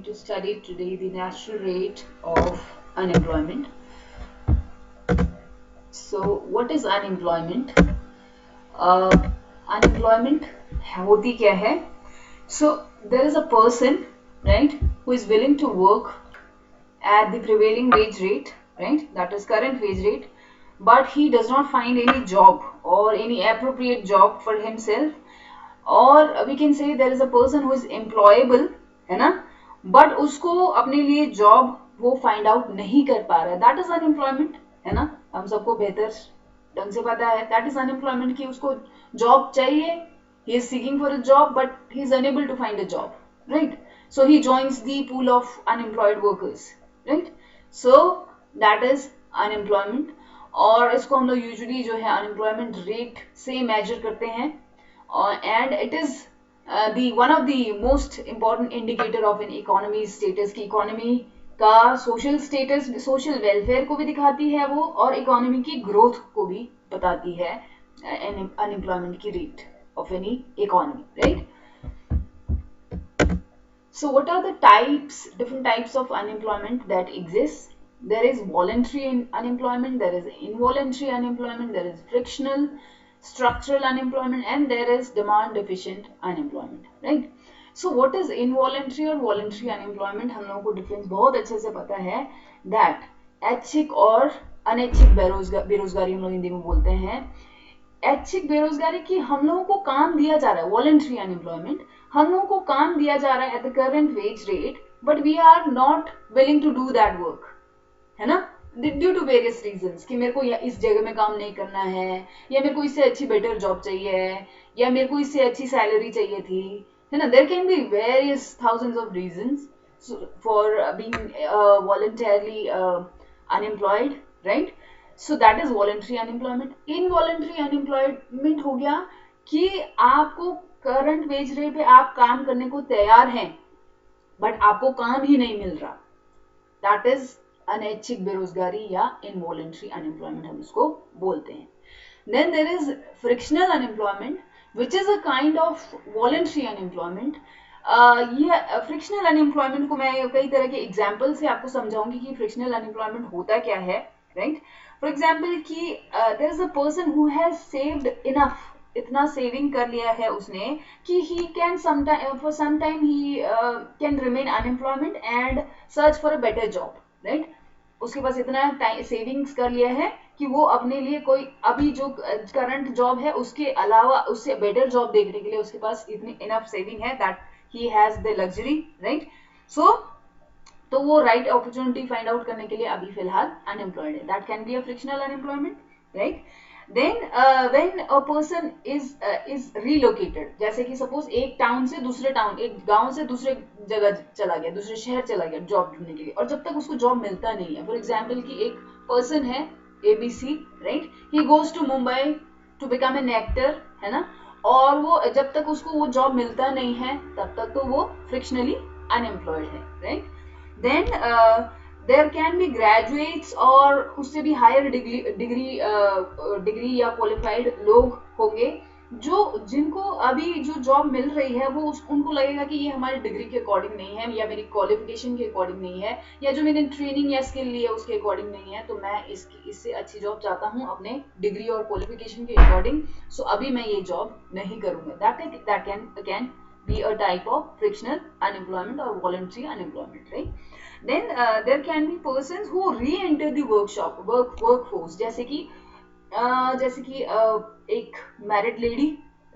going to study today the natural rate of unemployment. So, what is unemployment? Unemployment होती क्या है? So, there is a person, right, who is willing to work at the prevailing wage rate, right, that is current wage rate, but he does not find any job or any appropriate job for himself, or we can say there is a person who is employable, है ना, but उसको अपने लिए job वो find out नहीं कर पा रहा है, दैट इज अनएम्प्लॉयमेंट, है ना. हम सबको बेहतर ढंग से पता है दैट इज अनएम्प्लॉयमेंट कि उसको जॉब चाहिए, he is seeking for a job but he is unable to find a job, right? So he joins the pool of unemployed workers, right? So that is unemployment. और इसको हम लोग usually जो है unemployment rate से major करते हैं, and it is the one of the most important indicator of an economy status की इकोनॉमी का सोशल स्टेटस, सोशल वेलफेयर को भी दिखाती है वो, और इकोनॉमी की ग्रोथ को भी बताती है अनएम्प्लॉयमेंट की rate of any economy, right? So what are the different types of unemployment that exist? There is voluntary unemployment, there is involuntary unemployment, there is frictional, structural unemployment, and there is demand deficient unemployment, right? So what is involuntary और voluntary unemployment? हम लोगों को difference बहुत अच्छे से पता है that ऐच्छिक और अनैच्छिक बेरोजगारी हम लोग हिंदी में बोलते हैं. ऐच्छिक बेरोजगारी की हम लोगों को काम दिया जा रहा है, वॉलंटरी अनएम्प्लॉयमेंट, हम लोगों को काम दिया जा रहा है at the current wage rate, but we are not willing to do that work, है ना, ड्यू टू वेरियस रीजंस कि मेरे को इस जगह में काम नहीं करना है, या मेरे को इससे अच्छी बेटर जॉब चाहिए, या मेरे को इससे अच्छी सैलरी चाहिए थी, है ना. There can be various thousands of reasons for being voluntarily unemployed, right? So that is voluntary unemployment. Involuntary unemployment हो गया कि आपको करंट वेज रेट पे आप काम करने को तैयार हैं बट आपको काम ही नहीं मिल रहा, दैट इज अनैच्छिक बेरोजगारी या इनवॉलंटरी अनएम्प्लॉयमेंट हम उसको बोलते हैं. Then there is frictional unemployment which is a kind of voluntary unemployment. ये फ्रिक्शनल अनएम्प्लॉयमेंट को मैं कई तरह के एग्जाम्पल से आपको समझाऊंगी कि फ्रिक्शनल अनएम्प्लॉयमेंट होता क्या है, राइट? फॉर एग्जाम्पल कि there is a person who has saved enough, इतना सेविंग कर लिया है उसने कि he can for some time he can remain unemployment and search for a better job, right? उसके पास इतना सेविंग्स कर लिया है कि वो अपने लिए कोई अभी जो करंट जॉब है उसके अलावा उससे बेटर जॉब देखने के लिए उसके पास इतनी इनफ सेविंग है that he has the luxury, right? So तो वो राइट अपॉर्चुनिटी फाइंड आउट करने के लिए अभी फिलहाल अनएम्प्लॉयड है, that can be a frictional unemployment, right? Then when a person is relocated, जैसे कि सपोज एक टाउन से दूसरे टाउन, एक गांव से दूसरे जगह चला गया, दूसरे शहर चला गया जॉब ढूंढने के लिए, और जब तक उसको जॉब मिलता नहीं है, फॉर एग्जाम्पल कि एक पर्सन है ABC, right? He goes to Mumbai to become an actor, है ना, और वो जब तक उसको वो जॉब मिलता नहीं है तब तक तो वो फ्रिक्शनली अनएम्प्लॉयड है, right? Then there can be graduates और उससे भी हायर डिग्री या क्वालिफाइड लोग होंगे जो जिनको अभी जो जॉब मिल रही है वो उनको लगेगा कि ये हमारी डिग्री के अकॉर्डिंग नहीं है, या मेरी क्वालिफिकेशन के अकॉर्डिंग नहीं है, या जो मैंने ट्रेनिंग या स्किल ली है उसके अकॉर्डिंग नहीं है, तो मैं इससे अच्छी जॉब चाहता हूँ अपने डिग्री और क्वालिफिकेशन के अकॉर्डिंग, सो अभी मैं ये जॉब नहीं करूंगा. That can be a type of frictional unemployment or voluntary unemployment, right? Then there can be persons who re-enter the workforce, जैसे कि एक married lady,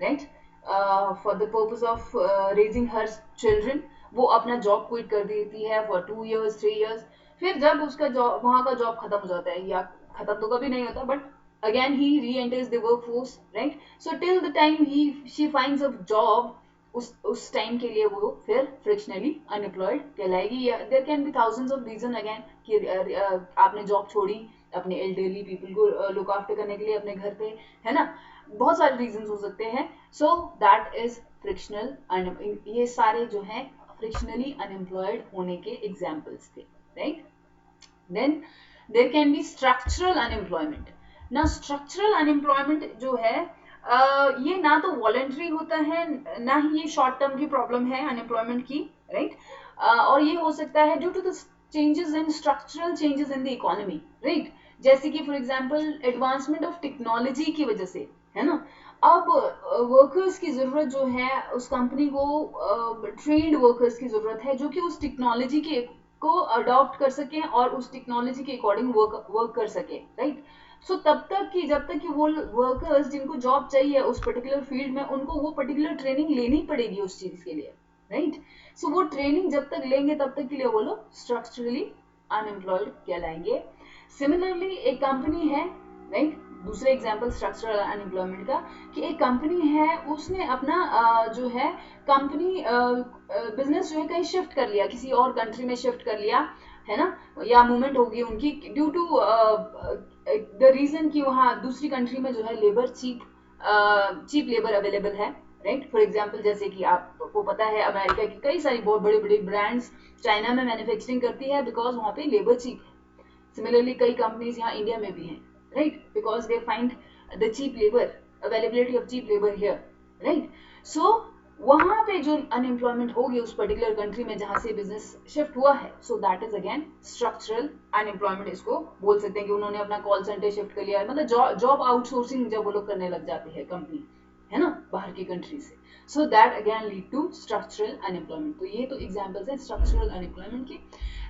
right, for the purpose of raising her children, वो अपना job quit कर देती है for 2 years 3 years, फिर जब उसका जॉब वहां का जॉब खत्म हो जाता है, या खत्म तो कभी नहीं होता, but again he re-enters the workforce, right? So till the time she finds a job, उस टाइम के लिए वो फिर फ्रिक्शनली अनएम्प्लॉयड कहलाएगी. या there can be thousands of reason again कि आपने जॉब छोड़ी अपने एल्डरली पीपल को लुक आफ्टर करने के लिए अपने घर पे, है ना, बहुत सारे रीजन हो सकते हैं. सो दैट इज फ्रिक्शनल. ये सारे जो है फ्रिक्शनली अनएम्प्लॉयड होने के एग्जाम्पल्स थे, right? Then there can be structural unemployment. ना स्ट्रक्चरल अनएम्प्लॉयमेंट जो है ये ना तो वॉलंटरी होता है, ना ही ये शॉर्ट टर्म की प्रॉब्लम है अनएम्प्लॉयमेंट की, राइट? और ये हो सकता है due to the changes in structural changes in the economy, right, जैसे कि for example advancement of technology की वजह से, है ना, अब वर्कर्स की जरूरत जो है, उस कंपनी को ट्रेन्ड वर्कर्स की जरूरत है जो कि उस टेक्नोलॉजी के को अडॉप्ट कर सकें और उस टेक्नोलॉजी के अकॉर्डिंग वर्क कर सके, राइट। सो तब तक कि जब तक कि वो वर्कर्स जिनको जॉब चाहिए उस पर्टिकुलर फील्ड में, उनको वो पर्टिकुलर ट्रेनिंग लेनी पड़ेगी उस चीज के लिए, राइट। सो वो ट्रेनिंग जब तक लेंगे तब तक के लिए वो लोग स्ट्रक्चरली अनएम्प्लॉयड कहलाएंगे। सिमिलरली एक कंपनी है, राइट, दूसरे एग्जांपल स्ट्रक्चरल अनएम्प्लॉयमेंट का, कि एक कंपनी है उसने अपना जो है कंपनी बिजनेस जो है कहीं शिफ्ट कर लिया, किसी और कंट्री में शिफ्ट कर लिया, है ना, या मूवमेंट होगी उनकी ड्यू टू द रीजन कि वहाँ दूसरी कंट्री में जो है लेबर चीप लेबर अवेलेबल है, राइट। फॉर एग्जांपल जैसे कि आपको पता है अमेरिका की कई सारी बहुत बड़ी बड़ी ब्रांड्स चाइना में मैन्युफैक्चरिंग करती है बिकॉज वहाँ पे लेबर चीप है। सिमिलरली कई कंपनीज यहाँ इंडिया में भी हैं, right, because they find the cheap labor, availability of cheap labor here, right. So वहां पे जो अनएम्प्लॉयमेंट होगी उस पर्टिकुलर कंट्री में जहां से बिजनेस शिफ्ट हुआ है, so that is again structural unemployment इसको बोल सकते हैं कि उन्होंने अपना कॉल सेंटर शिफ्ट कर लिया है, मतलब जॉब आउटसोर्सिंग जब वो लोग करने लग जाती है कंपनी, है ना, बाहर की कंट्री से, so that again lead to structural unemployment. तो ये तो एग्जांपल्स है स्ट्रक्चरल अनएम्प्लॉयमेंट के।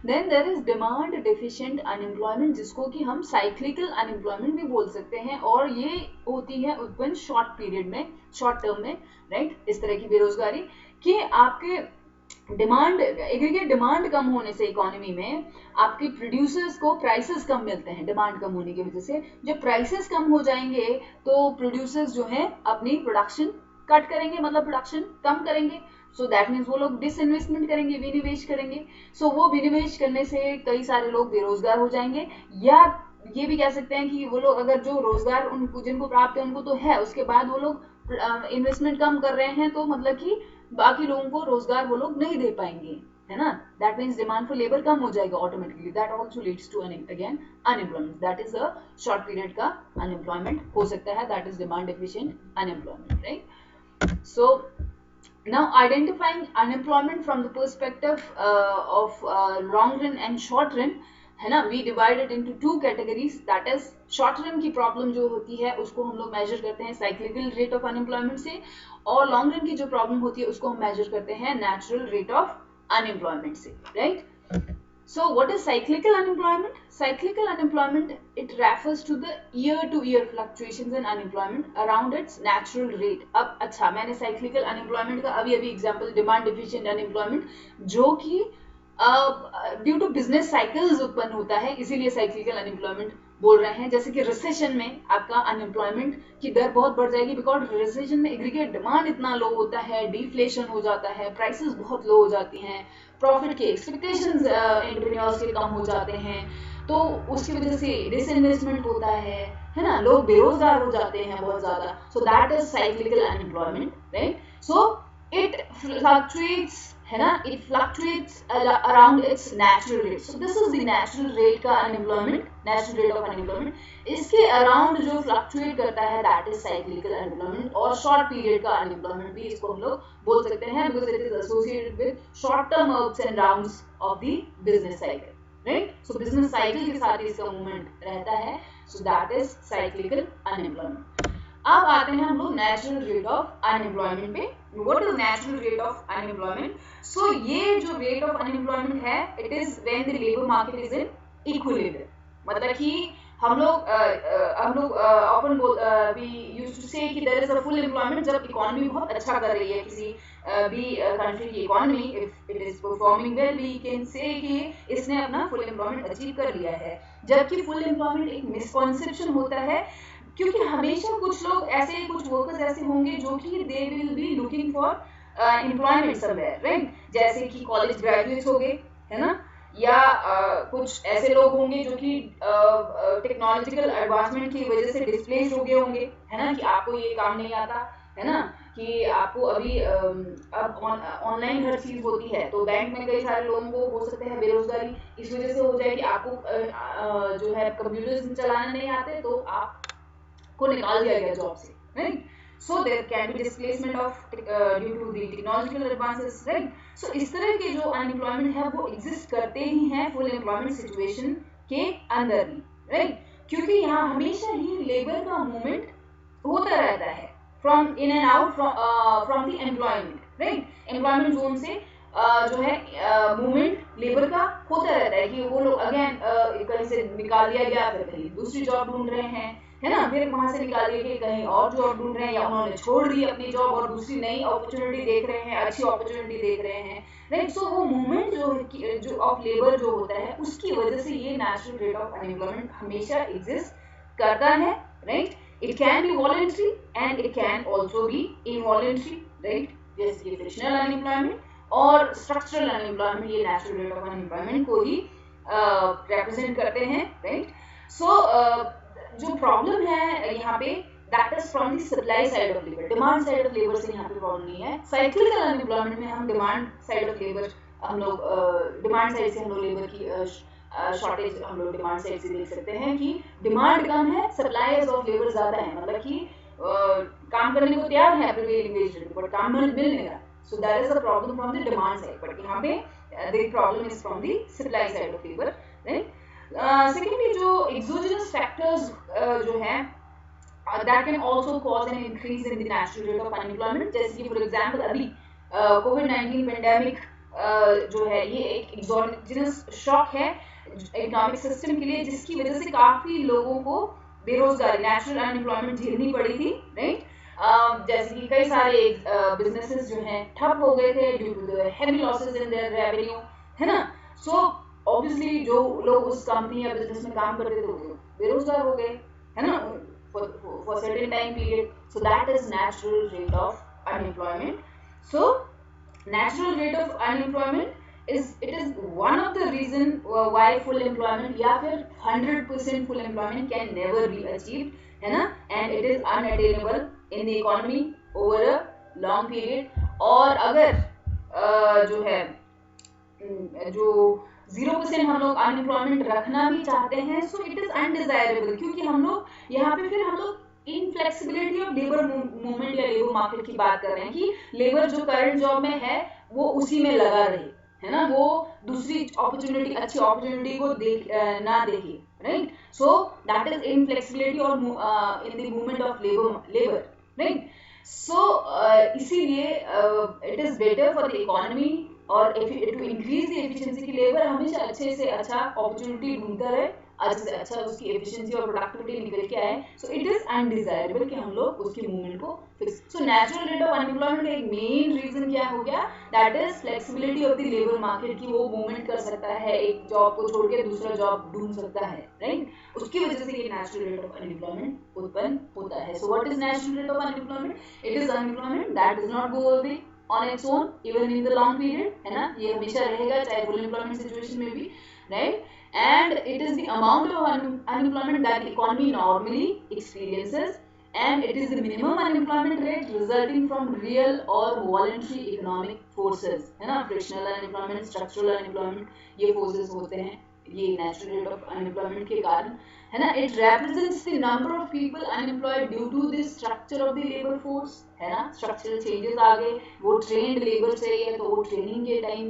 Then there is demand deficient unemployment, जिसको कि हम साइक्लिकल अनएम्प्लॉयमेंट भी बोल सकते हैं, और ये होती है उत्पन्न शॉर्ट पीरियड में, शॉर्ट टर्म में, राइट, इस तरह की बेरोजगारी कि आपके डिमांड, एग्रीगेट डिमांड कम होने से इकोनॉमी में आपके प्रोड्यूसर्स को प्राइसेस कम मिलते हैं, डिमांड कम होने की वजह से जब प्राइसेस कम हो जाएंगे तो प्रोड्यूसर्स जो है अपनी प्रोडक्शन कट करेंगे, मतलब प्रोडक्शन कम करेंगे, सो दैट मीन्स वो लोग डिसइन्वेस्टमेंट करेंगे, विनिवेश करेंगे, सो वो विनिवेश करने से कई सारे लोग बेरोजगार हो जाएंगे, या ये भी कह सकते हैं कि वो लोग अगर जो रोजगार उनको जिनको प्राप्त है उनको तो है, उसके बाद वो लोग इन्वेस्टमेंट कम कर रहे हैं, तो मतलब कि बाकी लोगों को रोजगार वो लोग नहीं दे पाएंगे, है ना, that means demand for labour कम हो जाएगा automatically, that also leads to again unemployment, that is a short period का अनएम्प्लॉयमेंट हो सकता है, that is demand efficient unemployment, right. So now identifying unemployment from the perspective of long run and short run, है ना, we divide it into two categories, that is short run की problem जो होती है उसको हम लोग measure करते हैं cyclical rate of unemployment से, और long run की जो problem होती है उसको हम measure करते हैं natural rate of unemployment से, right. So what is cyclical unemployment? Cyclical unemployment, it refers to the year-to-year fluctuations in unemployment around its natural rate. अब अच्छा, मैंने cyclical unemployment का अभी example demand deficient unemployment जो कि ड्यू टू बिजनेस साइकिल्स उत्पन्न होता है, इसीलिए साइक्लिकल अनएम्प्लॉयमेंट बोल रहे हैं। जैसे कि रिसेशन में आपका अनएम्प्लॉयमेंट की दर बहुत बढ़ जाएगी, बिकॉज रिसेशन में एग्रीगेट डिमांड इतना लो होता है, डिफ्लेशन हो जाता है, प्राइसेस बहुत लो हो जाती हैं, प्रॉफिट के एक्सपेक्टेशंस एंटरप्रेन्योर्स के कम हो जाते हैं, तो उसकी वजह से डिसइन्वेस्टमेंट होता है ना, लोग बेरोजगार हो जाते हैं बहुत ज्यादा, so that is cyclical unemployment, right. So it fluctuates, है ना, it fluctuates around its natural rate, so this is the natural rate का unemployment, natural rate of unemployment, इसके अराउंड जो फ्लक्चुएट करता है दैट इज साइक्लिकल अनएम्प्लॉयमेंट, और short period का अनएम्प्लॉयमेंट भी इसको हम लोग बोल सकते हैं, because it is associated with short term ups and downs of the business cycle, right. So business cycle के साथ इसका मूवमेंट रहता है, so that is cyclical unemployment. अब आते हैं हम लोग नेचुरल रेट ऑफ अनएम्प्लॉयमेंट पे। What is natural rate of unemployment? So ये जो रेट ऑफ अनएम्प्लॉयमेंट है, it is when the labour market is in equilibrium, मतलब कि हम लोग often we used to say कि there is a full employment जब इकोनॉमी बहुत अच्छा कर रही है, किसी भी कंट्री की economy if it is performing well, we can say कि इसने अपना फुल एम्प्लॉयमेंट अचीव कर लिया है। जबकि फुल एम्प्लॉयमेंट एक मिसकॉन्सेप्शन होता है, क्योंकि हमेशा कुछ लोग ऐसे, कुछ वर्कर्स ऐसे होंगे जो कि they will be looking for employment somewhere, right, जैसे कि कॉलेज ग्रेजुएट्स हो गए, है ना, या कुछ ऐसे लोग होंगे जो कि टेक्नोलॉजिकल एडवांसमेंट की वजह से डिस्प्लेस हो गए होंगे, है ना, कि आपको ये काम नहीं आता, है ना, कि आपको अभी अब ऑनलाइन हर चीज होती है, तो बैंक में कई सारे लोगों को हो सकता है बेरोजगारी इस वजह से हो जाए कि आपको जो है कंप्यूटर चलाना नहीं आते, तो आप को निकाल दिया गया जॉब से, right. so there can be displacement of due to the technological advances, right? So इस तरह के जो unemployment है वो exist करते ही हैं full employment situation के अंदर ही, right? क्योंकि यहाँ हमेशा ही लेबर का मूवमेंट होता रहता है from in and out from the employment, right? employment zone से जो है मूवमेंट लेबर का होता रहता है कि वो लोग अगेन कहीं से निकाल दिया गया, फिर कहीं दूसरी जॉब ढूंढ रहे हैं, है ना, फिर वहां से निकाल दिया कि कहीं और जॉब ढूंढ रहे हैं, या उन्होंने छोड़ दी अपनी जॉब और दूसरी नई अपॉर्चुनिटी देख रहे हैं, अच्छी अपॉर्चुनिटी देख रहे हैं, राइट? सो वो मूवमेंट जो ऑफ लेबर जो होता है उसकी वजह से ये नेचुरल रेट ऑफ अनएम्प्लॉयमेंट हमेशा एग्जिस्ट करता है, right? It can be voluntary and it can also be involuntary, right? जैसे कि फ्रिक्शनल अनएम्प्लॉयमेंट और स्ट्रक्चरल अनएम्प्लॉयमेंट ये नेचुरल रेट ऑफ अनएम्प्लॉयमेंट को ही रिप्रेजेंट करते हैं, राइट? सो जो प्रॉब्लम है यहाँ पे that is from the supply side of labour, demand side of labour से यहाँ पे प्रॉब्लम नहीं है। साइक्लिकल अनएम्प्लॉयमेंट में हम डिमांड साइड ऑफ लेबर हम लोग डिमांड साइड से हम लोग लेबर की शॉर्टेज हम लोग डिमांड साइड से देख सकते हैं कि डिमांड कम है, सप्लाईज ऑफ लेबर ज्यादा है, मतलब कि काम करने को तैयार है प्रिवेलिंग वेज रेट बट काम मिल नहीं रहा, सो that is a problem from the demand side, but यहाँ पे the problem is from the supply side of labour, right? Secondly जो एक्सोजेनस फैक्टर्स जो है that can also cause an increase in the natural rate of unemployment, जैसे कि for example अभी कोविड-19 pandemic जो है ये एक एक्सोजेनस शॉक है इकोनॉमिक सिस्टम के लिए, जिसकी वजह से काफी लोगों को बेरोजगारी नेचुरल अनएम्प्लॉयमेंट झेलनी पड़ी थी, राइट? जैसे कि कई सारे बिजनेसेस जो हैं ठप हो गए थे due to the heavy losses in their revenue, है ना? सो ऑब्वियसली जो लोग उस कंपनी या बिजनेस में काम करते थे वो बेरोजगार हो गए, है ना, for certain time period. So that is natural rate of unemployment. So natural rate of unemployment is one of the reason why full employment या फिर 100% full employment can never be achieved, है ना, and it is unattainable in the economy over a long period. और अगर जो है जो 0% हम लोग अनएम्प्लॉयमेंट रखना भी चाहते हैं, सो इट इज अनडिजायरेबल, क्योंकि हम लोग यहाँ पे फिर हम लोग इनफ्लेक्सिबिलिटी ऑफ लेबर मूवमेंट या लेबर मार्केट की बात कर रहे हैं कि लेबर जो करंट जॉब में है वो उसी में लगा रहे, है ना, वो दूसरी अपॉर्चुनिटी अच्छी अपॉर्चुनिटी को ना देखे, right? So that is inflexibility और in the movement of labour, right? So इसीलिए it is better for the economy और टू इंक्रीज द एफिशिएंसी की लेबर हमेशा अच्छे से अच्छा अपॉर्चुनिटी ढूंढता रहे, अच्छे से अच्छा उसकी एफिशिएंसी और प्रोडक्टिविटी निकल के आए, सो इट इज अनडिजायरेबल कि हम लोग उसकी मूवमेंट को fix. So natural rate of unemployment का एक मेन रीजन क्या हो गया, that is flexibility of the labour market की वो मूवमेंट कर सकता है, एक जॉब को छोड़ के दूसरा जॉब ढूंढ सकता है, राइट? उसकी वजह से ये नेचुरल रेट ऑफ अनएम्प्लॉयमेंट उत्पन्न होता है। So what is natural rate of unemployment? It is unemployment that does not go away on its own even in the long period, है ना, ये हमेशा रहेगा चाहे full employment situation में भी, right? And it is the amount of unemployment that the economy normally experiences, and it is the minimum unemployment rate resulting from real or voluntary economic forces, है ना, frictional unemployment, structural unemployment, ये forces होते हैं ये natural rate of unemployment के कारण, है ना। It represents the number of people unemployed due to the structure of the labour force, है ना। स्ट्रक्चरल चेंजेस आ गए, वो ट्रेंड लेबर चाहिए तो वो ट्रेनिंग के टाइम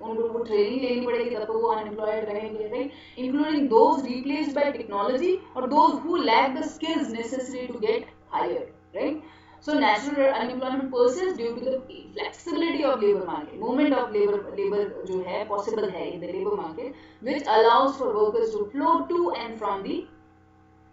उनको वो ट्रेनिंग लेनी पड़ेगी तब तो वो अनएम्प्लॉयड रहेंगे, right. Including those replaced by technology और those who lack the skills necessary to get hired, right. So natural unemployment persists due to the flexibility of labor market, movement of labor जो है possible है in the labor market, which allows for workers to flow to and from the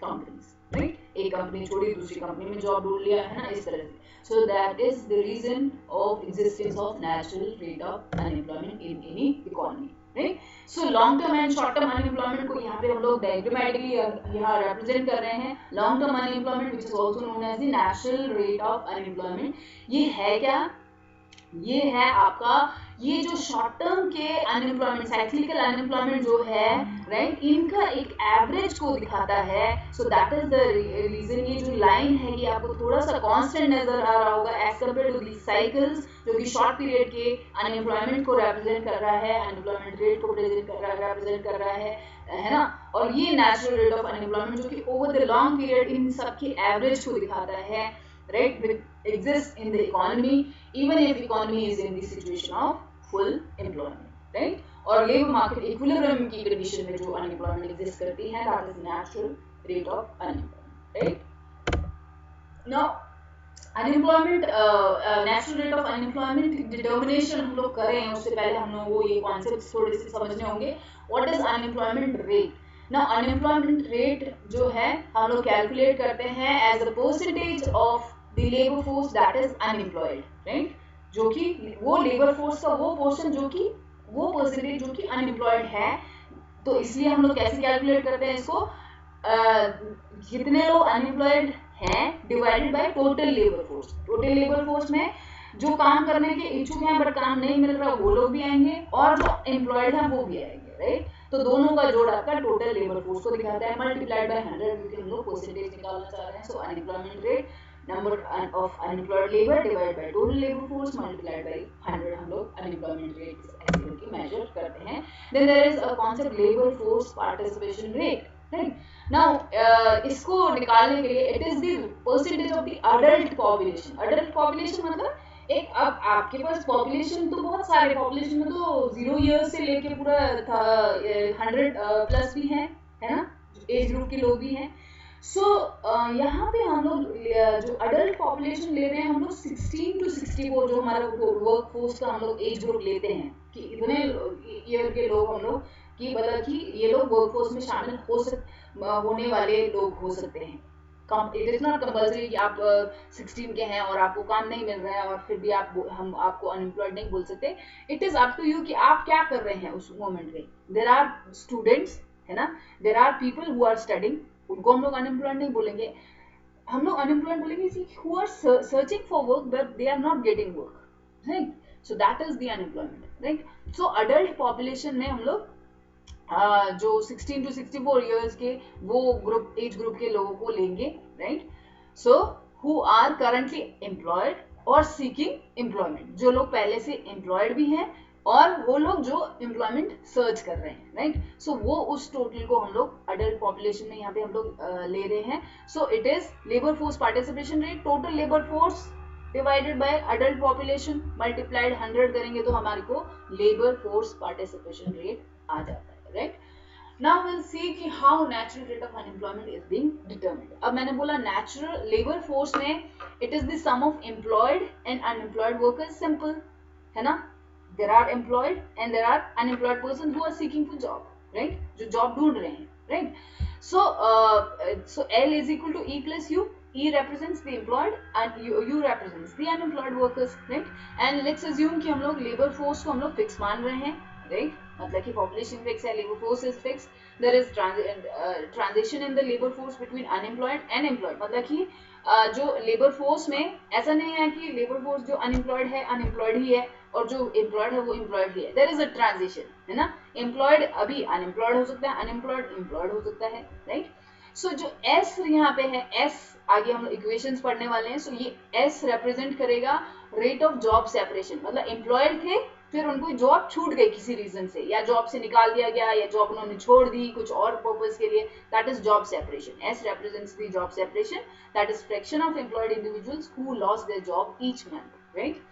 companies, right? एक company छोड़ी दूसरी company में job ढूंढ लिया, है ना, इस तरह से। So that is the reason of existence of natural rate of unemployment in any economy, right? So long term and short term unemployment को यहाँ पे हम लोग diagrammatically यहाँ represent कर रहे हैं। Long term unemployment which is also known as the natural rate of unemployment, ये है क्या? ये है आपका ये जो शॉर्ट टर्म के अनएम्प्लॉयमेंट, साइक्लिकल अनएम्प्लॉयमेंट जो है, राइट, इनका एक एवरेज को दिखाता है। So that is the reason. ये जो लाइन है ये आपको थोड़ा सा कांस्टेंट नजर आ रहा होगा as compare to the cycles जो कि शॉर्ट पीरियड के अनएम्प्लॉयमेंट को रिप्रेजेंट कर रहा है, अनएम्प्लॉयमेंट रेट को रिप्रेजेंट कर रहा है ना। और ये नेचुरल रेट ऑफ अनएम्प्लॉयमेंट जो कि over the long period in सब की एवरेज को दिखाता है। right, which exists in the economy even if economy is in the situation of full employment, right, और लेबर मार्केट इक्विलिब्रियम की कंडीशन में जो अनएम्प्लॉयमेंट एग्जिस्ट करती है that is natural rate of unemployment, right. Now unemployment natural rate of unemployment determination हम लोग कर रहे हैं, उससे पहले हम लोग को ये कॉन्सेप्ट थोड़े से समझने होंगे। What is unemployment rate? Now unemployment rate जो है हम लोग कैलकुलेट करते हैं as a percentage of the labour force that is unemployed, right, जो कि वो लेबर फोर्स का वो पोर्शन जो कि वो परसेंटेज जो कि अनएम्प्लॉयड है। तो इसलिए हम लोग कैसे कैलकुलेट करते हैं इसको, कितने लोग अनएम्प्लॉयड हैं divided by total labour force. Total labour force में जो काम करने के इच्छुक हैं बट काम नहीं मिल रहा वो लोग भी आएंगे और जो एम्प्लॉयड हैं वो भी आएंगे, राइट। तो दोनों का जोड़ आपका टोटल लेबर फोर्स को दिखाता है मल्टीप्लाइड बाय 100, क्योंकि हम लोग परसेंटेज निकालना चाह रहे हैं। So unemployment rate number of unemployed labor divided by total labor force multiplied by 100 हम लोग unemployment rate ऐसे करके measure करते हैं। Then there is a concept labor force participation rate, right? Now इसको निकालने के लिए it is the percentage of the adult population। adult population मतलब एक अब आपके पास पॉपुलेशन तो बहुत सारे, पॉपुलेशन में तो 0 ईयर्स से लेके पूरा 100 प्लस भी है ना, एज ग्रुप के लोग भी हैं। सो यहाँ पे हम लोग जो अडल्ट पॉपुलेशन ले रहे हैं हम लोग 16 to 64 जो हमारा वर्क फोर्स का हम लोग एज ग्रुप लेते हैं कि इतने ईयर के लोग हम लोग कि मतलब कि ये लोग वर्क फोर्स में शामिल होने वाले लोग हो सकते हैं। इट इज नॉट कंपल्सरी कि आप 16 के हैं और आपको काम नहीं मिल रहा है और फिर भी हम आपको अनएम्प्लॉयड नहीं बोल सकते। It is up to you कि आप क्या कर रहे हैं उस मोमेंट में। देयर आर स्टूडेंट्स, है ना, there are people who are studying, उनको हम लोग अनएम्प्लॉयड नहीं बोलेंगे, हम लोग अनएम्प्लॉयड बोलेंगे who are searching for work but they are not getting work, right. So that is the unemployment, right. So adult population में हम लोग जो 16 to 64 इयर्स के वो ग्रुप एज ग्रुप के लोगों को लेंगे, right. So who are currently employed और सीकिंग एम्प्लॉयमेंट, जो लोग पहले से एम्प्लॉयड भी हैं और वो लोग जो एम्प्लॉयमेंट सर्च कर रहे हैं, राइट। सो वो उस टोटल को हम लोग अडल्ट पॉपुलेशन में यहाँ पे हम लोग ले रहे हैं। So it is labour force participation rate, total labour force divided by adult population multiplied 100 करेंगे तो हमारे को लेबर फोर्स पार्टिसिपेशन रेट आ जाता है, राइट। नाउ विल सी कि how natural rate of unemployment is being determined. अब मैंने बोला नेचुरल लेबर फोर्स में it is the sum of employed and unemployed workers, simple है ना। There are employed and there are unemployed persons who are seeking for job, right? जो job ढूंढ रहे हैं, right? So L is equal to E plus U. E represents the employed and U represents the unemployed workers, right? And let's assume कि हम लोग labor force को हम लोग fix मान रहे हैं, right? मतलब कि population fix है, labor force is fixed. There is transition in the labor force between unemployed and employed. मतलब कि जो लेबर फोर्स में ऐसा नहीं है कि लेबर फोर्स जो अनएम्प्लॉयड है अनएम्प्लॉयड ही है और जो एम्प्लॉयड है वो एम्प्लॉयड ही है। देयर इज अ ट्रांजिशन, है ना। एम्प्लॉयड अभी अनएम्प्लॉयड हो सकता है, अनएम्प्लॉयड एम्प्लॉयड हो सकता है, राइट। सो जो एस यहाँ पे है, एस आगे हम लोग इक्वेशंस पढ़ने वाले हैं। सो ये एस रिप्रेजेंट करेगा रेट ऑफ जॉब सेपरेशन, मतलब एम्प्लॉयड थे फिर उनको जॉब छूट गई किसी रीजन से, या जॉब से निकाल दिया गया या जॉब उन्होंने छोड़ दी कुछ और पर्पस के लिए, that is job separation. S represents the job separation, that is fraction of employed individuals who lost their job each month, right.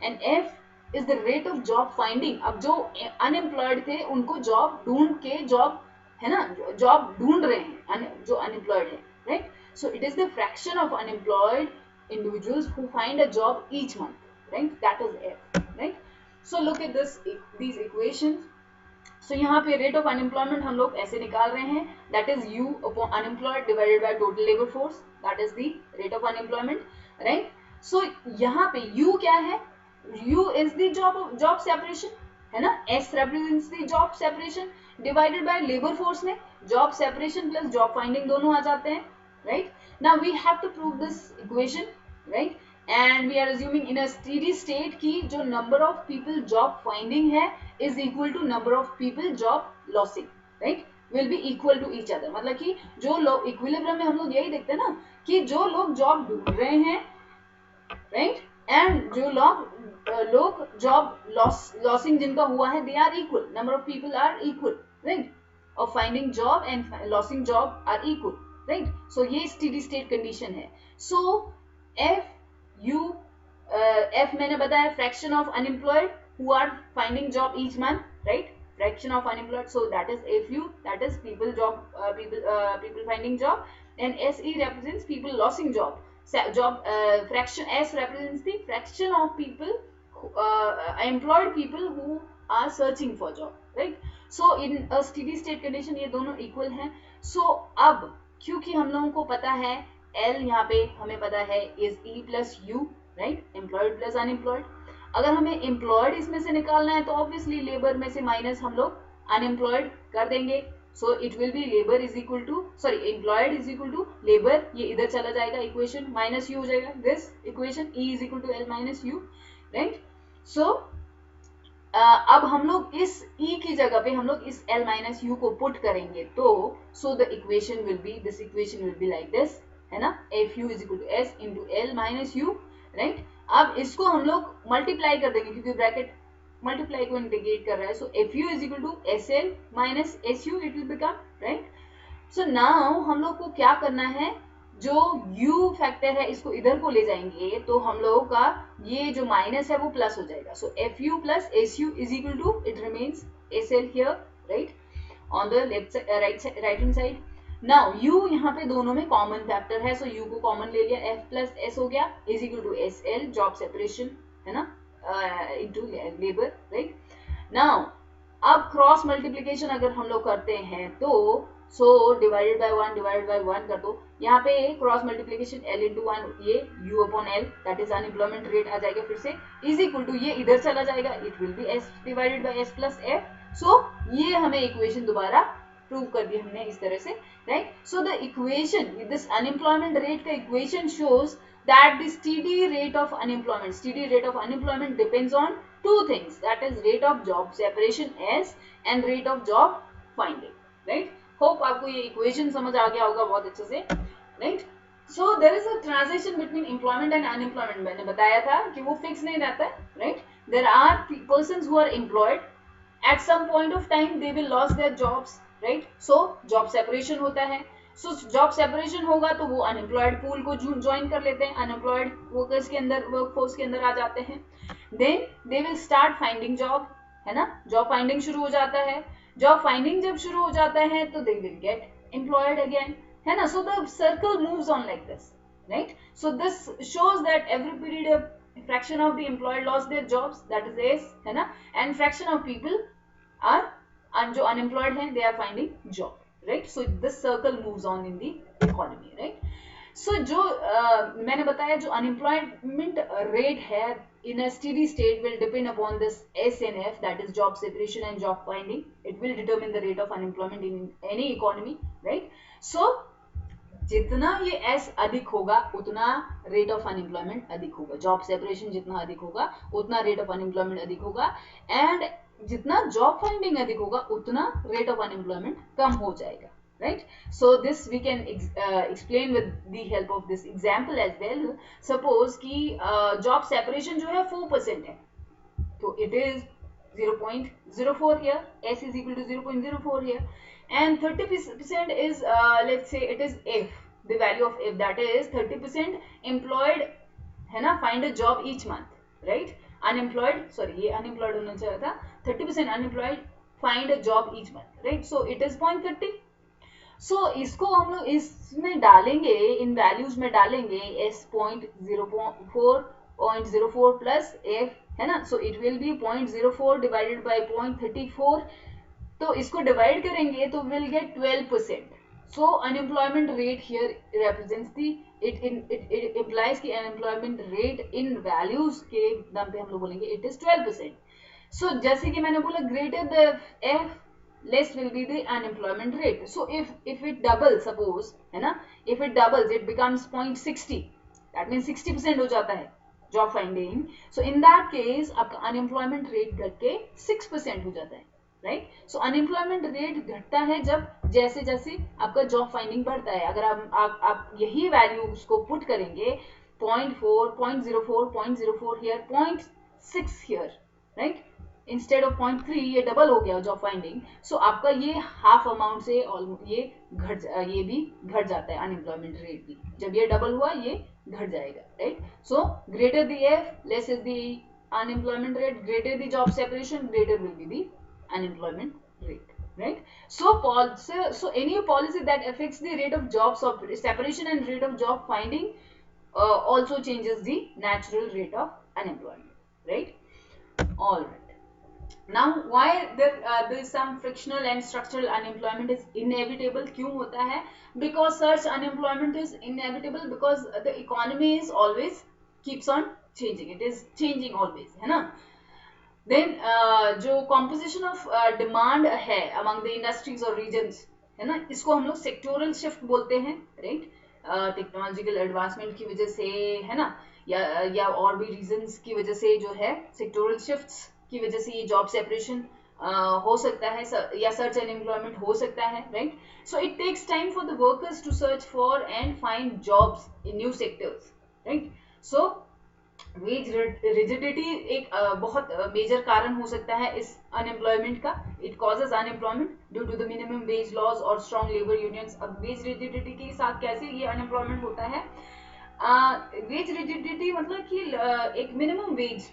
And F is the rate of job finding. अब जो unemployed थे उनको job ढूंढ के job, है ना, job ढूंढ रहे हैं जो अनएम्प्लॉयड है, right. So it is the fraction of unemployed individuals who find a job each month, right? That is F, right? So look at these equations. So यहाँ पे rate of unemployment हम लोग ऐसे निकाल रहे हैं, that is U upon unemployed divided by total labor force, that is the rate of unemployment, right? So यहाँ पे U क्या है? U is the job separation, है ना। S represents the job separation divided by labor force में job separation plus job finding दोनों आ जाते हैं, right? Now we have to prove this equation, right? And we are assuming in a steady state कि जो number of people job finding है is equal to number of people job losing, right? Will be equal to each other। मतलब कि जो लोग equilibrium में हम लोग यही देखते हैं ना कि जो लोग job ढूंढ रहे हैं, right? And जो लोग job losing जिनका हुआ है, they are equal, number of people are equal, right? Of finding job and losing job are equal, right? So ये steady state condition है। So एफ यू एफ मैंने बताया fraction of unemployed who are finding job each month, right, fraction of unemployed, so that is FU, that is people people finding job, and SE represents people losing job. Fraction S represents the fraction of people employed people who are searching for job, right? So in a steady state condition ये दोनों equal हैं. So अब क्योंकि हम लोगों को पता है L यहाँ पे हमें पता है is E plus U, right, employed plus unemployed. अगर हमें एम्प्लॉयड इसमें से निकालना है तो ऑब्वियसली लेबर में से माइनस हम लोग अनएम्प्लॉयड कर देंगे. So it will be labour is equal to employed is equal to labour, ये इधर चला जाएगा इक्वेशन, माइनस यू हो जाएगा this equation, e is equal to l minus you, right. So अब हम लोग इस ई की जगह पे हम लोग इस एल माइनस यू को पुट करेंगे तो so the equation will be this, equation will be like this, है ना, F you is equal to S into L minus you, right. अब इसको हम लोग मल्टीप्लाई कर देंगे क्योंकि ब्रैकेट मल्टीप्लाई को इंटीग्रेट कर रहा है. So f you is equal to S l minus s u it will become, right. So now हम लोग को क्या करना है, जो u फैक्टर है इसको इधर को ले जाएंगे तो हम लोगों का ये जो माइनस है वो प्लस हो जाएगा. So f u plus s u is equal to it remains s l here, right, on the left right hand side. Now u यहाँ पे दोनों में कॉमन फैक्टर है, सो u को कॉमन ले लिया, f प्लस s हो गया is equal to S L job separation, है ना, इनटू लेबर, राइट. नाउ अब क्रॉस मल्टीप्लीकेशन अगर हम लोग करते हैं तो सो डिवाइडेड बाय 1 कर दो. यहाँ पे क्रॉस मल्टीप्लीकेशन l इंटू 1, ये u upon l that is unemployment rate आ जाएगा फिर से, इज इक्वल टू ये इधर चला जाएगा, it will B s divided by s plus f. सो ये हमें इक्वेशन दोबारा प्रूव कर दी हमने इस तरह से, right. So the equation this unemployment rate का equation shows that the steady rate of unemployment depends on two things, that is rate of job separation S and rate of job finding, right. hope आपको ये equation समझ आ गया होगा बहुत अच्छे से, right. so there is a transition between employment and unemployment. मैंने बताया था कि वो फिक्स नहीं रहता है, right. there are persons who are employed, at some point of time they will lose their jobs, right. so job separation होता है. सो जॉब सेपरेशन होगा तो वो अनएम्प्लॉयड पूल को ज्वाइन कर लेते हैं, अनएम्प्लॉयड वर्कर्स के अंदर, वर्कफोर्स के अंदर आ जाते हैं. Then they will start finding job, है ना, जॉब फाइंडिंग शुरू हो जाता है. जॉब फाइंडिंग जब शुरू हो जाता है तो they will get employed again, है ना. So the circle moves on like this, right. So this shows that every period fraction of the employed lost their jobs, that is S, है ना, and fraction of people are जो unemployed हैं they are finding job, right. so this circle moves on in the economy, right. so जो मैंने बताया जो unemployment rate है in a steady state will depend upon this S and F, that is job separation and job finding. it will determine the rate of unemployment in any economy, right. so जितना ये S अधिक होगा उतना rate of unemployment अधिक होगा, job separation जितना अधिक होगा उतना रेट ऑफ अनएम्प्लॉयमेंट अधिक होगा, एंड जितना जॉब फाइंडिंग अधिक होगा उतना रेट ऑफ अनएम्प्लॉयमेंट कम हो जाएगा, right. So this we can explain with the help of this example as well. Suppose कि जॉब सेपरेशन जो है 4% है तो इट इज 0.04 here, s is equal to 0.04 here, and 30% is let's say it is if the value of if, that is 30% employed, है ना, find a job each month, right. unemployed, sorry ये unemployed होना चाहिए था, 30% unemployed find a job each month, right. so it is 0.30. so इसको हम लोग इसमें डालेंगे, इन वैल्यूज में डालेंगे s 0.04 प्लस f, है ना. so it will be 0.04 divided by 0.34. तो इसको डिवाइड करेंगे तो will get 12%. so unemployment rate here represents the it implies कि unemployment rate in values के दम पे हम लोग बोलेंगे it is 12%. so जैसे कि मैंने बोला greater the f less will be the unemployment rate. so if it doubles, suppose, है ना, if it doubles it becomes 0.60, that means 60% हो जाता है job finding. so in that case आपका unemployment rate घट के 6% हो जाता है, राइट. सो अनएम्प्लॉयमेंट रेट घटता है जब जैसे जैसे आपका जॉब फाइंडिंग बढ़ता है. अगर आप यही वैल्यू उसको पुट करेंगे 0.4, 0.04, 0.04 here, 0.6 here, right, instead of 0.3, ये डबल हो गया जॉब फाइंडिंग. सो आपका ये हाफ अमाउंट से ये भी घट जाता है अनएम्प्लॉयमेंट रेट भी. जब ये डबल हुआ ये घट जाएगा, right. So greater the F less is the unemployment rate, greater the job separation, greater will be the unemployment rate, right. So any policy that affects the rate of job separation and rate of job finding also changes the natural rate of unemployment, right. All right. Now why there is some frictional and structural unemployment is inevitable. क्यों होता है? Because such unemployment is inevitable because the economy is always keeps on changing, it is changing always, है ना. Then जो composition of demand है among the industries or regions, है ना, इसको हम लोग sectoral shift बोलते हैं, right. टेक्नोलॉजिकल एडवांसमेंट की वजह से, है ना, या और भी रीजंस की वजह से जो है सेक्टोरल शिफ्ट्स की वजह से ये जॉब सेपरेशन हो सकता है या सर्च अनएम्प्लॉयमेंट हो सकता है, right. So it takes time for the workers to search for and find jobs in new sectors, right. So wage rigidity एक बहुत मेजर कारण हो सकता है इस अनएम्प्लॉयमेंट का. It causes unemployment due to the minimum wage laws और strong labour unions. अब वेज रिजिडिटी के साथ कैसे ये अनएम्प्लॉयमेंट होता है? वेज रिजिडिटी मतलब कि एक मिनिमम वेज,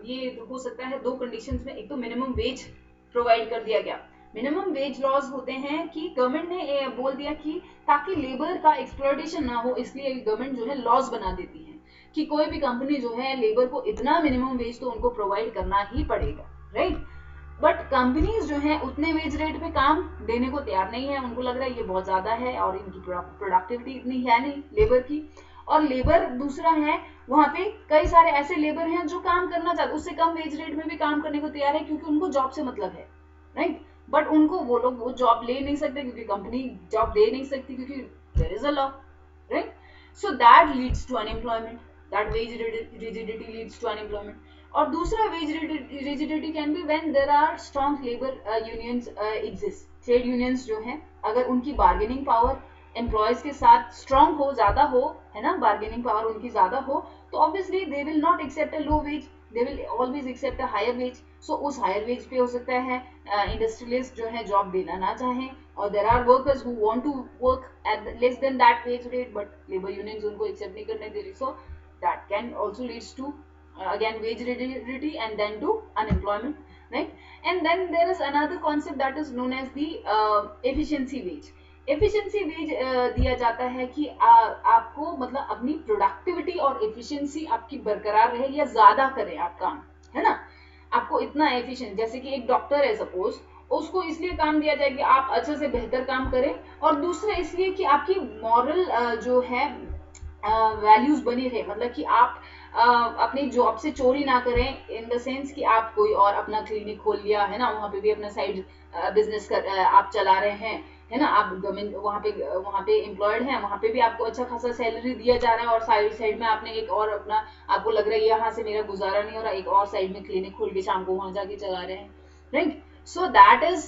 ये हो सकता है दो कंडीशंस में. एक तो मिनिमम वेज प्रोवाइड कर दिया गया. मिनिमम वेज लॉज होते हैं कि गवर्नमेंट ने बोल दिया कि ताकि लेबर का एक्सप्लॉयटेशन ना हो, इसलिए गवर्नमेंट जो है लॉज बना देती है कि कोई भी कंपनी जो है लेबर को इतना मिनिमम वेज तो उनको प्रोवाइड करना ही पड़ेगा, राइट. बट कंपनीज जो है उतने वेज रेट पे काम देने को तैयार नहीं है. उनको लग रहा है ये बहुत ज्यादा है और इनकी प्रोडक्टिविटी इतनी है नहीं लेबर की. और लेबर दूसरा है, वहां पे कई सारे ऐसे लेबर हैं जो काम करना चाहते, उससे कम वेज रेट में भी काम करने को तैयार है क्योंकि उनको जॉब से मतलब है, राइट. बट उनको वो लोग वो जॉब ले नहीं सकते क्योंकि कंपनी जॉब दे नहीं सकती क्योंकि there is a law, right. So that leads to unemployment. That wage rigidity leads to unemployment. और दूसरा wage rigidity can be when there are strong labor unions exist. Trade unions जो हैं अगर उनकी bargaining power employees के साथ strong हो, ज़्यादा हो, है ना, bargaining power उनकी ज़्यादा हो, तो obviously they will not accept a low wage, they will always accept a higher wage. So उस higher wage पे हो सकता है industrialist जो है job देना ना चाहें, और there are workers who want to work at less than that wage rate but labor unions उनको accept नहीं करने दे रही. So that can also leads to again wage rigidity and then to unemployment, right. And then there is another concept that is known as the efficiency wage. efficiency wage दिया जाता है कि आपको मतलब अपनी प्रोडक्टिविटी और एफिशिएंसी आपकी बरकरार रहे या ज्यादा करें आप काम, है ना. आपको इतना एफिशिएंट, जैसे कि एक डॉक्टर है सपोज, उसको इसलिए काम दिया जाए कि आप अच्छे से बेहतर काम करें, और दूसरा इसलिए कि आपकी मॉरल जो है वैल्यूज बनी रहे, मतलब कि आप अपनी जॉब से चोरी ना करें, इन द सेंस कि आप कोई और अपना क्लिनिक खोल लिया, है ना, वहाँ पे भी अपना साइड बिजनेस कर आप चला रहे हैं, है ना, आप गवर्नमेंट वहाँ पे एम्प्लॉयड हैं, वहाँ पे भी आपको अच्छा खासा सैलरी दिया जा रहा है, और साइड में आपने एक और अपना, आपको लग रहा है यहाँ से मेरा गुजारा नहीं हो रहा, एक और साइड में क्लिनिक खोल के शाम को वहाँ जाके चला रहे हैं, right. So that is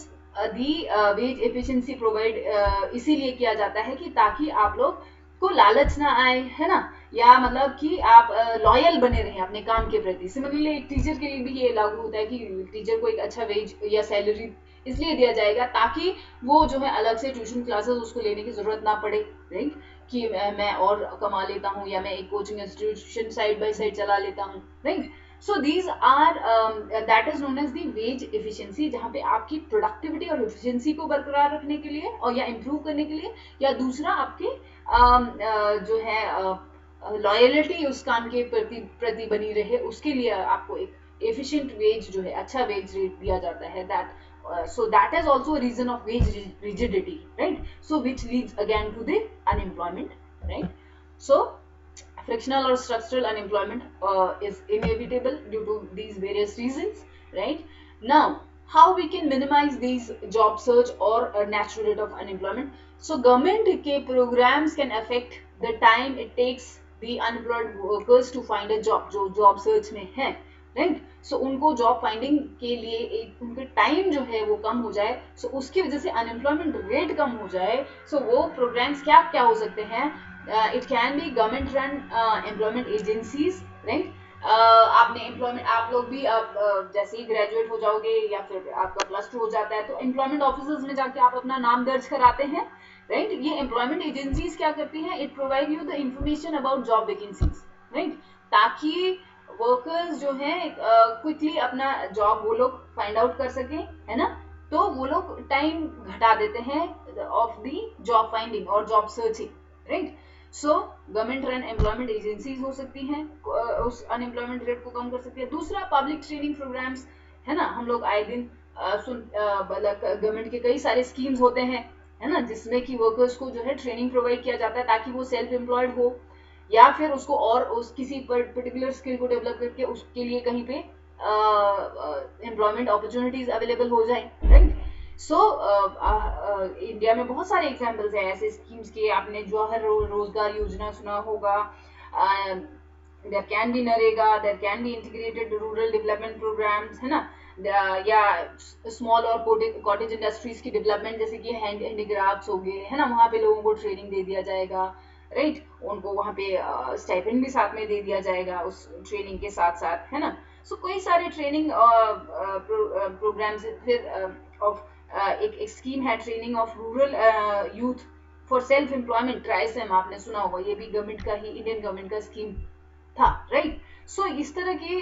the wage efficiency provide इसीलिए किया जाता है कि ताकि आप लोग को लालच ना आए, है ना, या मतलब कि आप लॉयल बने रहें अपने काम के प्रति. सिमिलरली एक टीचर के लिए भी ये लागू होता है कि टीचर को एक अच्छा वेज या सैलरी इसलिए दिया जाएगा ताकि वो जो है अलग से ट्यूशन क्लासेस उसको लेने की जरूरत ना पड़े, राइट, कि मैं और कमा लेता हूँ या मैं एक coaching institution side by side चला लेता हूँ, right. So these are that is known as the wage efficiency, जहाँ पे आपकी प्रोडक्टिविटी और एफिशिएंसी को बरकरार रखने के लिए और या इम्प्रूव करने के लिए, या दूसरा आपके जो है लॉयलिटी उस काम के प्रति बनी रहे, उसके लिए आपको एक एफिशिएंट वेज जो है, अच्छा वेज रेट दिया जाता है. That so that is also a reason of wage rigidity, right. So which leads again to the unemployment, right. So frictional or structural unemployment is inevitable due to these various reasons, right. Now how we can minimize these job search or a natural rate of unemployment. So government के programs can affect the time it takes the unemployed workers to find a job, जो job search में है, right. सो उनको job finding के लिए एक उनके time जो है वो कम हो जाए, सो उसकी वजह से अनएम्प्लॉयमेंट रेट कम हो जाए. सो वो प्रोग्राम्स क्या हो सकते हैं? It can be government run employment agencies, right. आपने एम्प्लॉयमेंट, आप लोग भी जैसे ही ग्रेजुएट हो जाओगे या फिर आपका +2 हो जाता है तो एम्प्लॉयमेंट ऑफिसर्स में जाके आप अपना नाम दर्ज कराते हैं, राइट। ये एम्प्लॉयमेंट एजेंसीज क्या करती हैं, it provide you the information about job vacancies, right, ताकि वर्कर्स जो हैं क्विकली अपना जॉब वो लोग फाइंड आउट कर सकें, है ना। तो वो लोग टाइम घटा देते हैं ऑफ द जॉब फाइंडिंग और job searching, right. So government run employment agencies हो सकती हैं, उस अनएम्प्लॉयमेंट रेट को कम कर सकती है। दूसरा पब्लिक ट्रेनिंग प्रोग्राम्स, है ना, हम लोग आए दिन मतलब गवर्नमेंट के कई सारे स्कीम्स होते हैं, है ना, जिसमें कि वर्कर्स को जो है ट्रेनिंग प्रोवाइड किया जाता है ताकि वो सेल्फ एम्प्लॉयड हो या फिर उसको और उस किसी पर्टिकुलर स्किल को डेवलप करके उसके लिए कहीं पे एम्प्लॉयमेंट अपॉर्चुनिटीज अवेलेबल हो जाए, राइट। सो इंडिया में बहुत सारे एग्जाम्पल्स हैं ऐसे स्कीम्स के, आपने जवाहर रोजगार योजना सुना होगा, there can be NREGA, there can be integrated rural development programmes, है ना, या स्मॉल और कॉटेज इंडस्ट्रीज की डेवलपमेंट, जैसे कि हैंडीक्राफ्ट्स हो गए, है ना, वहाँ पे लोगों को ट्रेनिंग दे दिया जाएगा, राइट, उनको वहाँ पे स्टाइपेंड भी साथ में दे दिया जाएगा उस ट्रेनिंग के साथ साथ, है ना। सो कई सारे ट्रेनिंग प्रोग्राम्स, फिर ऑफ एक स्कीम है training of rural youth for self employment, TRYSEM, आपने सुना होगा, ये भी गवर्नमेंट का ही, इंडियन गवर्नमेंट का स्कीम था, राइट। सो इस तरह की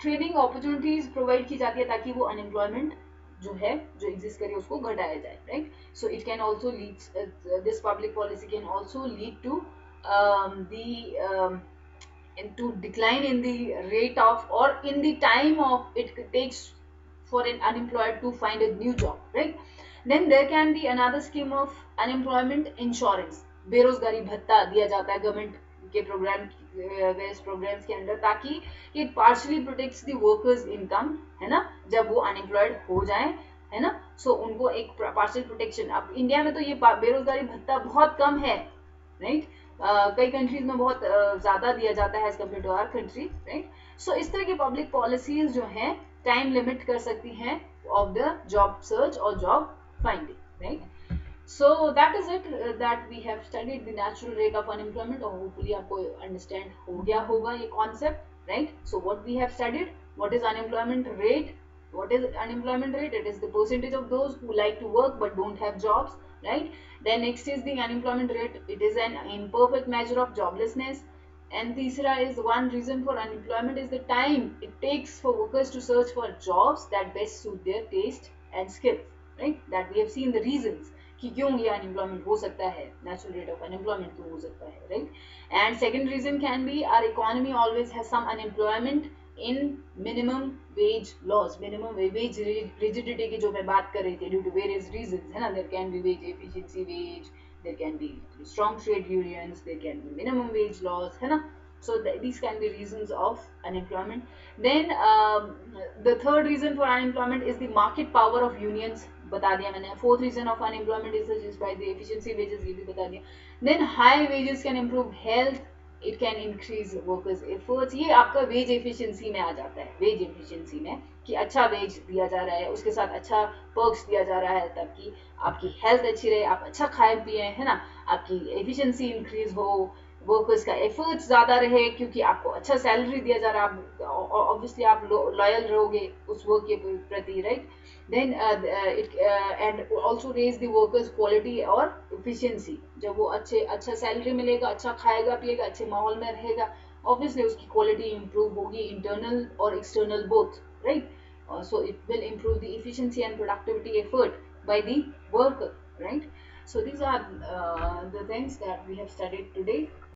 ट्रेनिंग अपॉर्चुनिटीज प्रोवाइड की जाती है ताकि वो अनएम्प्लॉयमेंट जो है, जो एग्जिस्ट करे, उसको घटाया जाए, right. So it can also lead, this public policy can also lead to to decline in the rate of or in the time of it takes for an unemployed to find a new job, right. Then there can be another scheme of unemployment insurance, बेरोजगारी भत्ता दिया जाता है government के programme, various programmes के अंदर, ताकि it partially protects the workers income, है ना, जब वो अनएम्प्लॉयड हो जाए, है ना। सो उनको एक पार्शियल प्रोटेक्शन, अब इंडिया में तो ये बेरोजगारी भत्ता बहुत कम है, राइट। कई कंट्रीज में बहुत ज्यादा दिया जाता है as compare to our country, right. So इस तरह की पब्लिक पॉलिसीज जो है टाइम लिमिट कर सकती हैं ऑफ द जॉब सर्च और job finding, right. So that is it, that we have studied the natural rate of unemployment, और hopefully आपको understand हो गया होगा ये concept, right? So what we have studied, what is unemployment rate? What is unemployment rate? It is the percentage of those who like to work but don't have jobs, right? Then next is the unemployment rate. It is an imperfect measure of joblessness. And तीसरा is one reason for unemployment is the time it takes for workers to search for jobs that best suit their taste and skills, right? That we have seen the reasons कि क्यों ये unemployment हो सकता है, natural rate of unemployment क्यों हो सकता है, right. And second reason can be our economy always has some unemployment in minimum wage laws, minimum wage rigidity की जो मैं बात कर रही थी, ड्यू टू वेरियस रीजंस, है ना, there can be wage efficiency, wage, there can be strong trade unions, there can be minimum wage laws, है ना. So these can be reasons of unemployment. Then the third reason for unemployment is the market power of unions, बता दिया मैंने. Fourth reason of unemployment is just by the efficiency wages, ये भी बता दिया. Then high wages can improve health, it can increase workers efforts. ये आपका veg efficiency में आ जाता है, वेज एफिशिएंसी में कि अच्छा वेज दिया जा रहा है, उसके साथ अच्छा पर्क्स दिया जा रहा है ताकि आपकी हेल्थ अच्छी रहे, आप अच्छा खाए पिए, है ना, आपकी एफिशिएंसी इंक्रीज हो, वर्कर्स का एफर्ट्स ज्यादा रहे क्योंकि आपको अच्छा सैलरी दिया जा रहा है, ऑब्वियसली आप लॉयल रहोगे उस वर्क के प्रति, right. Then it and also raise the workers quality और एफिशिएंसी. जब वो अच्छा सैलरी मिलेगा, अच्छा खाएगा पिएगा, अच्छे माहौल में रहेगा, obviously उसकी quality improve होगी, internal और external both, right. So it will improve the efficiency and productivity effort by the worker, right. So these are the things that we have studied today.